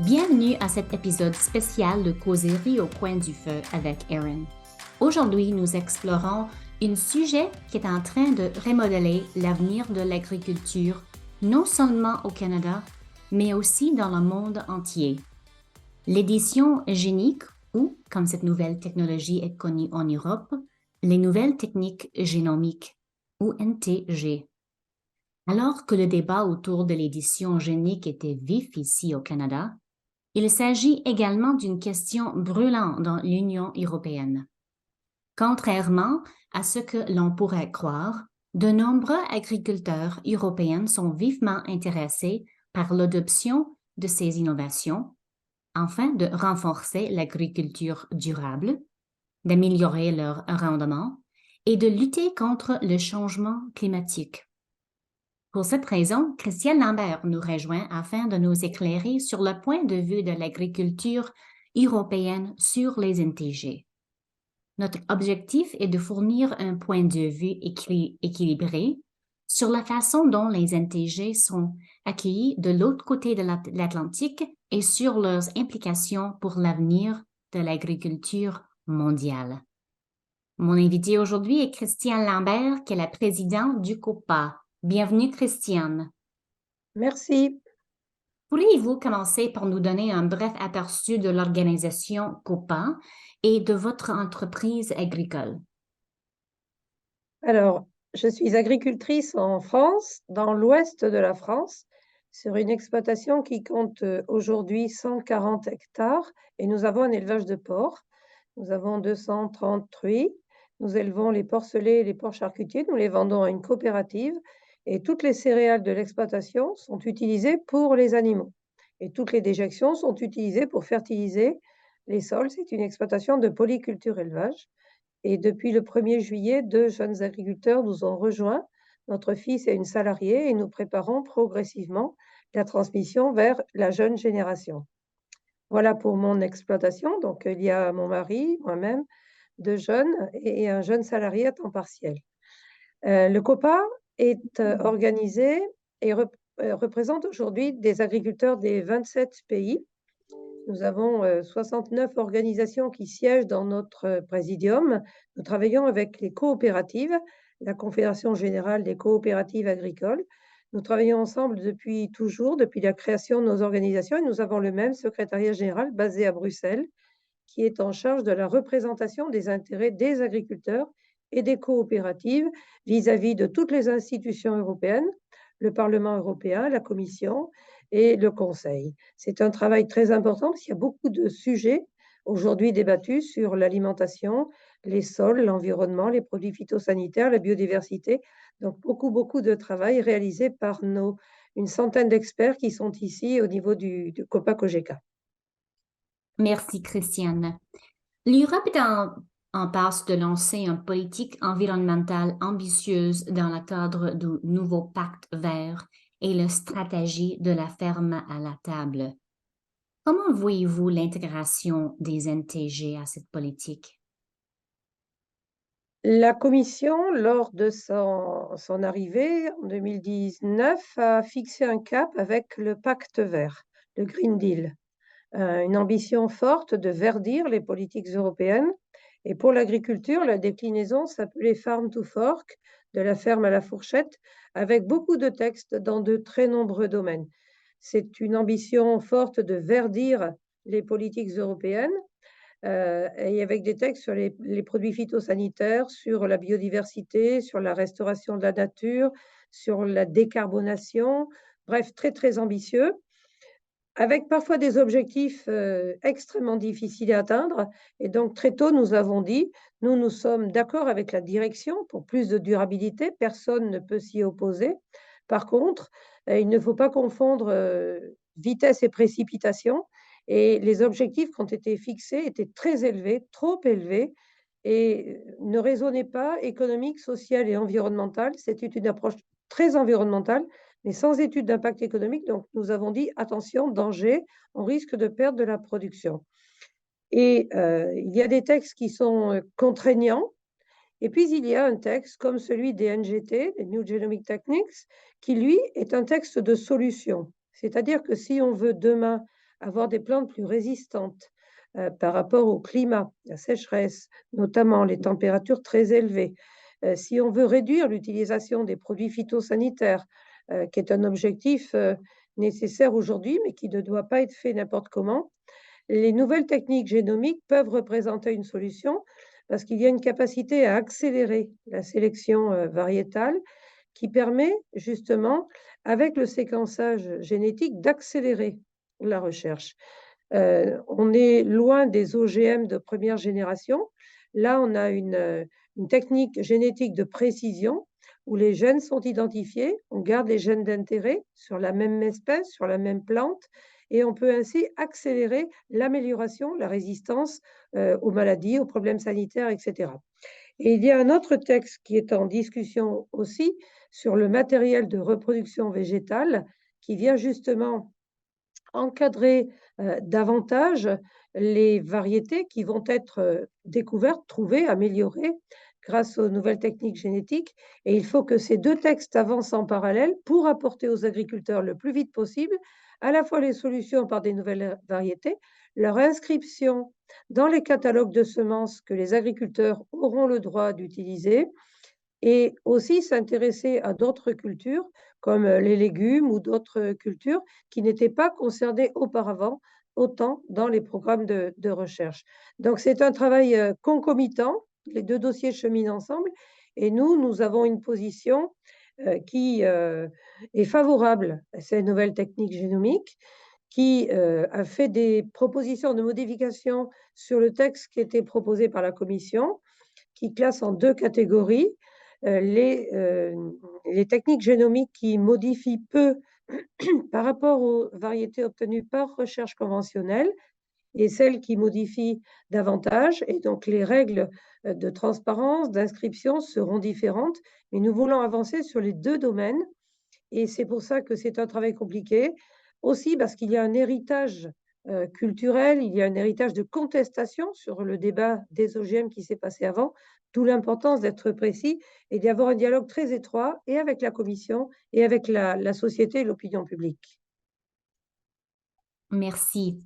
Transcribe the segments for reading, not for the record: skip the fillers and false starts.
Bienvenue à cet épisode spécial de Causerie au coin du feu avec Erin. Aujourd'hui, nous explorons un sujet qui est en train de remodeler l'avenir de l'agriculture, non seulement au Canada, mais aussi dans le monde entier. L'édition génique, ou, comme cette nouvelle technologie est connue en Europe, les nouvelles techniques génomiques, ou NTG. Alors que le débat autour de l'édition génique était vif ici au Canada, il s'agit également d'une question brûlante dans l'Union européenne. Contrairement à ce que l'on pourrait croire, de nombreux agriculteurs européens sont vivement intéressés par l'adoption de ces innovations afin de renforcer l'agriculture durable, d'améliorer leur rendement et de lutter contre le changement climatique. Pour cette raison, Christiane Lambert nous rejoint afin de nous éclairer sur le point de vue de l'agriculture européenne sur les NTG. Notre objectif est de fournir un point de vue équilibré sur la façon dont les NTG sont accueillis de l'autre côté de l'Atlantique et sur leurs implications pour l'avenir de l'agriculture mondiale. Mon invité aujourd'hui est Christiane Lambert, qui est la présidente du COPA. Bienvenue, Christiane. Merci. Pourriez-vous commencer par nous donner un bref aperçu de l'organisation COPA et de votre entreprise agricole? Alors, je suis agricultrice en France, dans l'ouest de la France, sur une exploitation qui compte aujourd'hui 140 hectares et nous avons un élevage de porcs. Nous avons 230 truies. Nous élevons les porcelets et les porcs charcutiers. Nous les vendons à une coopérative et toutes les céréales de l'exploitation sont utilisées pour les animaux. Et toutes les déjections sont utilisées pour fertiliser les sols. C'est une exploitation de polyculture élevage. Et depuis le 1er juillet, 2 jeunes agriculteurs nous ont rejoints. Notre fils est une salariée et nous préparons progressivement la transmission vers la jeune génération. Voilà pour mon exploitation. Donc, il y a mon mari, moi-même, 2 jeunes et un jeune salarié à temps partiel. Le COPA est organisé et représente aujourd'hui des agriculteurs des 27 pays. Nous avons 69 organisations qui siègent dans notre présidium. Nous travaillons avec les coopératives, la Confédération générale des coopératives agricoles. Nous travaillons ensemble depuis toujours, depuis la création de nos organisations, et nous avons le même secrétariat général basé à Bruxelles, qui est en charge de la représentation des intérêts des agriculteurs et des coopératives vis-à-vis de toutes les institutions européennes, le Parlement européen, la Commission et le Conseil. C'est un travail très important parce qu'il y a beaucoup de sujets aujourd'hui débattus sur l'alimentation, les sols, l'environnement, les produits phytosanitaires, la biodiversité. Donc beaucoup de travail réalisé par une centaine d'experts qui sont ici au niveau du COPA-COGECA. Merci, Christiane. L'Europe est en passe de lancer une politique environnementale ambitieuse dans le cadre du nouveau pacte vert et la stratégie de la ferme à la table. Comment voyez-vous l'intégration des NTG à cette politique? La Commission, lors de son arrivée en 2019, a fixé un cap avec le pacte vert, le Green Deal, une ambition forte de verdir les politiques européennes. Et pour l'agriculture, la déclinaison s'appelait Farm to Fork, de la ferme à la fourchette, avec beaucoup de textes dans de très nombreux domaines. C'est une ambition forte de verdir les politiques européennes et avec des textes sur les produits phytosanitaires, sur la biodiversité, sur la restauration de la nature, sur la décarbonation, bref, très, très ambitieux, avec parfois des objectifs extrêmement difficiles à atteindre. Et donc, très tôt, nous avons dit, nous sommes d'accord avec la direction pour plus de durabilité, personne ne peut s'y opposer. Par contre, il ne faut pas confondre vitesse et précipitation. Et les objectifs qui ont été fixés étaient très élevés, trop élevés, et ne raisonnaient pas économique, social et environnemental. C'était une approche très environnementale, mais sans étude d'impact économique. Donc, nous avons dit, attention, danger, on risque de perdre de la production. Et il y a des textes qui sont contraignants. Et puis, il y a un texte comme celui des NGT, des New Genomic Techniques, qui, lui, est un texte de solution. C'est-à-dire que si on veut demain avoir des plantes plus résistantes par rapport au climat, la sécheresse, notamment les températures très élevées. Si on veut réduire l'utilisation des produits phytosanitaires, qui est un objectif nécessaire aujourd'hui, mais qui ne doit pas être fait n'importe comment, les nouvelles techniques génomiques peuvent représenter une solution parce qu'il y a une capacité à accélérer la sélection variétale qui permet justement, avec le séquençage génétique, d'accélérer la recherche. On est loin des OGM de première génération. Là, on a une technique génétique de précision où les gènes sont identifiés, on garde les gènes d'intérêt sur la même espèce, sur la même plante, et on peut ainsi accélérer l'amélioration, la résistance aux maladies, aux problèmes sanitaires, etc. Et il y a un autre texte qui est en discussion aussi sur le matériel de reproduction végétale qui vient justement encadrer davantage les variétés qui vont être découvertes, trouvées, améliorées grâce aux nouvelles techniques génétiques. Et il faut que ces deux textes avancent en parallèle pour apporter aux agriculteurs le plus vite possible à la fois les solutions par des nouvelles variétés, leur inscription dans les catalogues de semences que les agriculteurs auront le droit d'utiliser, et aussi s'intéresser à d'autres cultures comme les légumes ou d'autres cultures qui n'étaient pas concernées auparavant autant dans les programmes de recherche. Donc c'est un travail concomitant, les deux dossiers cheminent ensemble et nous avons une position qui est favorable à ces nouvelles techniques génomiques, qui a fait des propositions de modification sur le texte qui était proposé par la Commission, qui classe en deux catégories les techniques génomiques qui modifient peu par rapport aux variétés obtenues par recherche conventionnelle et celles qui modifient davantage. Et donc, les règles de transparence, d'inscription seront différentes. Mais nous voulons avancer sur les deux domaines. Et c'est pour ça que c'est un travail compliqué. Aussi parce qu'il y a un héritage culturel, il y a un héritage de contestation sur le débat des OGM qui s'est passé avant, d'où l'importance d'être précis et d'y avoir un dialogue très étroit et avec la Commission et avec la société et l'opinion publique. Merci.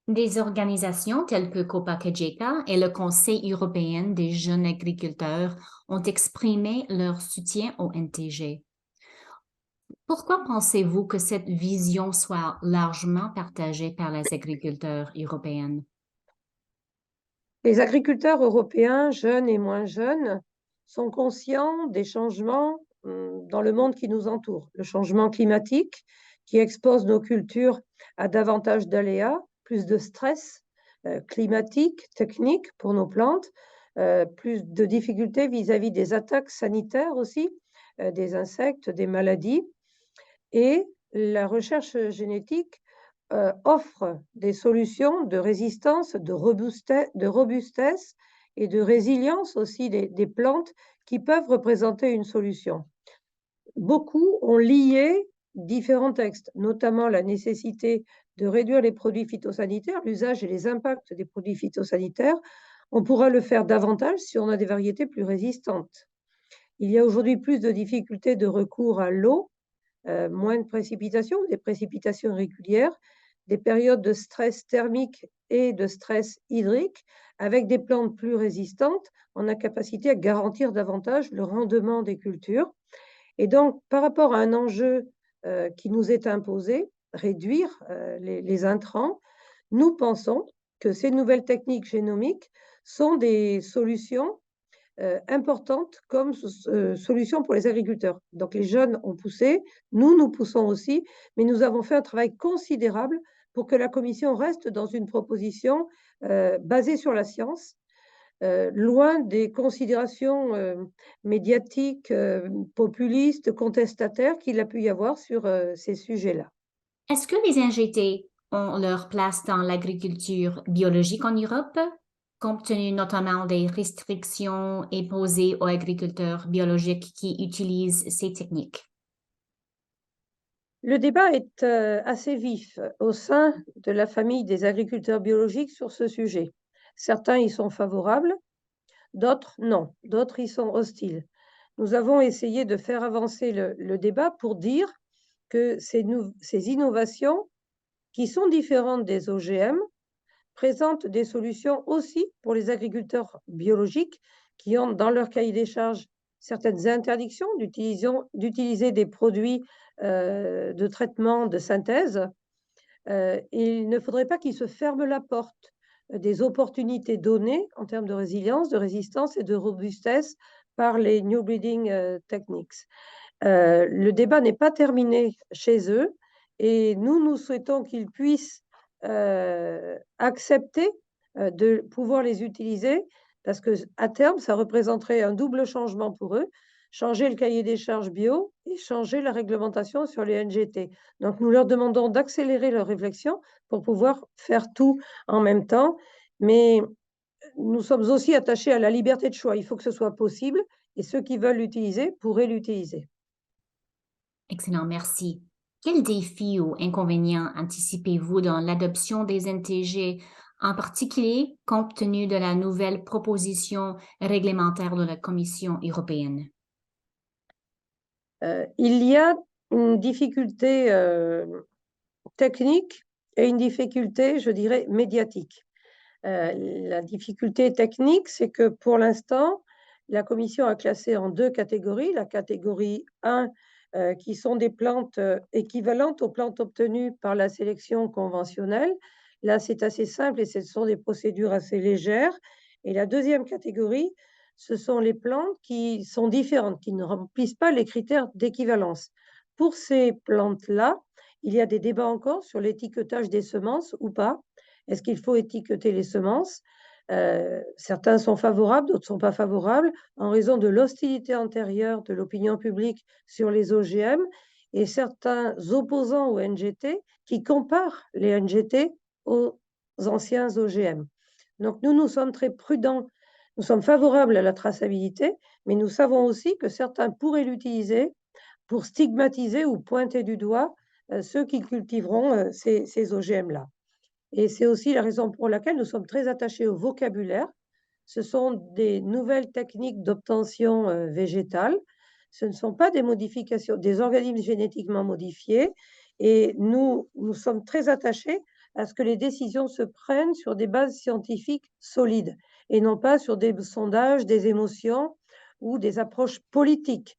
Des organisations telles que Copa-Cogeca et le Conseil européen des jeunes agriculteurs ont exprimé leur soutien au NTG. Pourquoi pensez-vous que cette vision soit largement partagée par les agriculteurs européens? Les agriculteurs européens, jeunes et moins jeunes, sont conscients des changements dans le monde qui nous entoure. Le changement climatique qui expose nos cultures à davantage d'aléas, plus de stress climatique, technique pour nos plantes, plus de difficultés vis-à-vis des attaques sanitaires aussi, des insectes, des maladies. Et la recherche génétique offre des solutions de résistance, de robustesse et de résilience aussi des plantes qui peuvent représenter une solution. Beaucoup ont lié différents textes, notamment la nécessité de réduire les produits phytosanitaires, l'usage et les impacts des produits phytosanitaires. On pourra le faire davantage si on a des variétés plus résistantes. Il y a aujourd'hui plus de difficultés de recours à l'eau, moins de précipitations, des précipitations régulières, des périodes de stress thermique et de stress hydrique, avec des plantes plus résistantes, on a capacité à garantir davantage le rendement des cultures. Et donc, par rapport à un enjeu qui nous est imposé, réduire les intrants, nous pensons que ces nouvelles techniques génomiques sont des solutions importantes comme solution pour les agriculteurs. Donc les jeunes ont poussé, nous poussons aussi, mais nous avons fait un travail considérable pour que la Commission reste dans une proposition basée sur la science, loin des considérations médiatiques, populistes, contestataires qu'il a pu y avoir sur ces sujets-là. Est-ce que les injectés ont leur place dans l'agriculture biologique en Europe, compte tenu notamment des restrictions imposées aux agriculteurs biologiques qui utilisent ces techniques? Le débat est assez vif au sein de la famille des agriculteurs biologiques sur ce sujet. Certains y sont favorables, d'autres non, d'autres y sont hostiles. Nous avons essayé de faire avancer le débat pour dire que ces innovations qui sont différentes des OGM, présentent des solutions aussi pour les agriculteurs biologiques qui ont dans leur cahier des charges certaines interdictions d'utiliser des produits de traitement de synthèse. Il ne faudrait pas qu'ils se ferment la porte des opportunités données en termes de résilience, de résistance et de robustesse par les new breeding techniques. Le débat n'est pas terminé chez eux et nous souhaitons qu'ils puissent accepter de pouvoir les utiliser parce qu'à terme, ça représenterait un double changement pour eux, changer le cahier des charges bio et changer la réglementation sur les NGT. Donc, nous leur demandons d'accélérer leur réflexion pour pouvoir faire tout en même temps. Mais nous sommes aussi attachés à la liberté de choix. Il faut que ce soit possible et ceux qui veulent l'utiliser pourraient l'utiliser. Excellent, merci. Quels défis ou inconvénients anticipez-vous dans l'adoption des NTG, en particulier compte tenu de la nouvelle proposition réglementaire de la Commission européenne? Il y a une difficulté technique et une difficulté, je dirais, médiatique. La difficulté technique, c'est que pour l'instant, la Commission a classé en 2 catégories. La catégorie 1, qui sont des plantes équivalentes aux plantes obtenues par la sélection conventionnelle. Là, c'est assez simple et ce sont des procédures assez légères. Et la deuxième catégorie, ce sont les plantes qui sont différentes, qui ne remplissent pas les critères d'équivalence. Pour ces plantes-là, il y a des débats encore sur l'étiquetage des semences ou pas. Est-ce qu'il faut étiqueter les semences? Certains sont favorables, d'autres ne sont pas favorables, en raison de l'hostilité antérieure de l'opinion publique sur les OGM et certains opposants aux NGT qui comparent les NGT aux anciens OGM. Donc nous sommes très prudents, nous sommes favorables à la traçabilité, mais nous savons aussi que certains pourraient l'utiliser pour stigmatiser ou pointer du doigt ceux qui cultiveront ces OGM-là. Et c'est aussi la raison pour laquelle nous sommes très attachés au vocabulaire. Ce sont des nouvelles techniques d'obtention végétale. Ce ne sont pas des modifications, des organismes génétiquement modifiés. Et nous sommes très attachés à ce que les décisions se prennent sur des bases scientifiques solides et non pas sur des sondages, des émotions ou des approches politiques.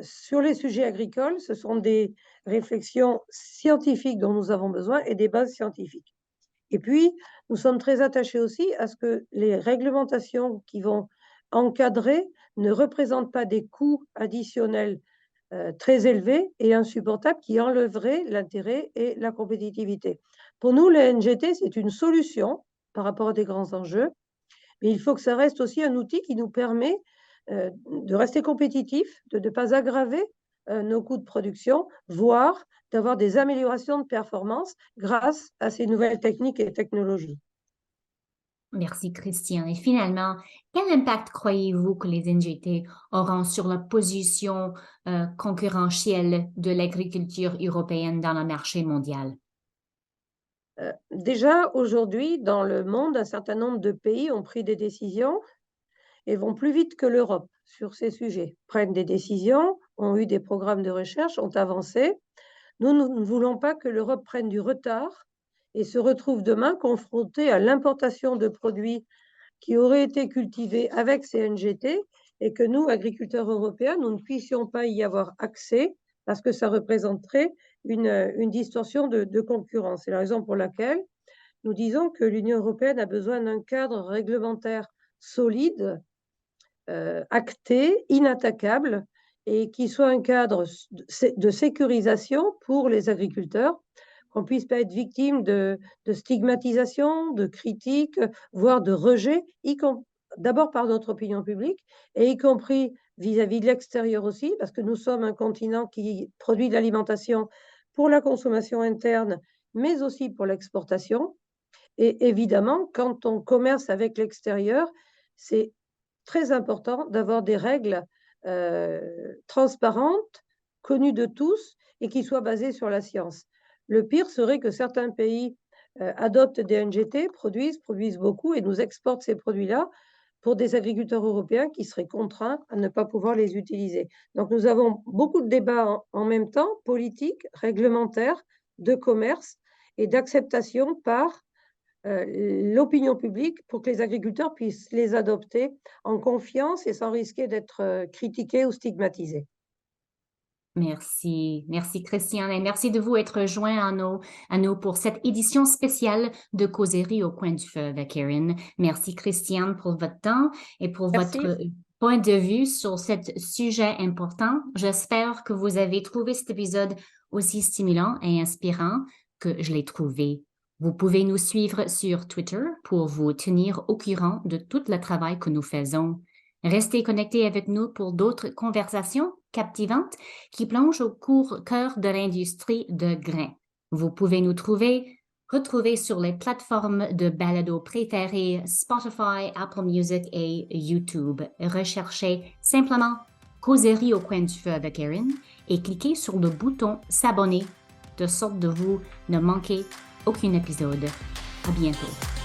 Sur les sujets agricoles, ce sont des réflexions scientifiques dont nous avons besoin et des bases scientifiques. Et puis, nous sommes très attachés aussi à ce que les réglementations qui vont encadrer ne représentent pas des coûts additionnels très élevés et insupportables qui enlèveraient l'intérêt et la compétitivité. Pour nous, les NGT, c'est une solution par rapport à des grands enjeux, mais il faut que ça reste aussi un outil qui nous permet de rester compétitifs, de ne pas aggraver nos coûts de production, voire d'avoir des améliorations de performance grâce à ces nouvelles techniques et technologies. Merci, Christian. Et finalement, quel impact croyez-vous que les NGT auront sur la position concurrentielle de l'agriculture européenne dans le marché mondial? Déjà, aujourd'hui, dans le monde, un certain nombre de pays ont pris des décisions et vont plus vite que l'Europe sur ces sujets, prennent des décisions, ont eu des programmes de recherche, ont avancé. Nous ne voulons pas que l'Europe prenne du retard et se retrouve demain confrontée à l'importation de produits qui auraient été cultivés avec ces NGT et que nous, agriculteurs européens, nous ne puissions pas y avoir accès parce que ça représenterait une distorsion de concurrence. C'est la raison pour laquelle nous disons que l'Union européenne a besoin d'un cadre réglementaire solide, acté, inattaquable, et qui soit un cadre de sécurisation pour les agriculteurs, qu'on ne puisse pas être victime de stigmatisation, de critiques, voire de rejet, d'abord par notre opinion publique, et y compris vis-à-vis de l'extérieur aussi, parce que nous sommes un continent qui produit de l'alimentation pour la consommation interne, mais aussi pour l'exportation. Et évidemment, quand on commerce avec l'extérieur, c'est très important d'avoir des règles transparentes, connues de tous et qui soient basées sur la science. Le pire serait que certains pays adoptent des NGT, produisent beaucoup et nous exportent ces produits-là pour des agriculteurs européens qui seraient contraints à ne pas pouvoir les utiliser. Donc nous avons beaucoup de débats en même temps, politiques, réglementaires, de commerce, et d'acceptation par l'opinion publique pour que les agriculteurs puissent les adopter en confiance et sans risquer d'être critiqués ou stigmatisés. Merci. Merci, Christiane, et merci de vous être joint à nous pour cette édition spéciale de Causerie au coin du feu avec Erin. Merci, Christiane, pour votre temps et pour Merci. votre point de vue sur ce sujet important. J'espère que vous avez trouvé cet épisode aussi stimulant et inspirant que je l'ai trouvé. Vous pouvez nous suivre sur Twitter pour vous tenir au courant de tout le travail que nous faisons. Restez connectés avec nous pour d'autres conversations captivantes qui plongent au cœur de l'industrie de grains. Vous pouvez nous retrouver sur les plateformes de balado préférées Spotify, Apple Music et YouTube. Recherchez simplement Causerie au coin du feu avec Erin et cliquez sur le bouton s'abonner de sorte de vous ne manquer aucun épisode. À bientôt.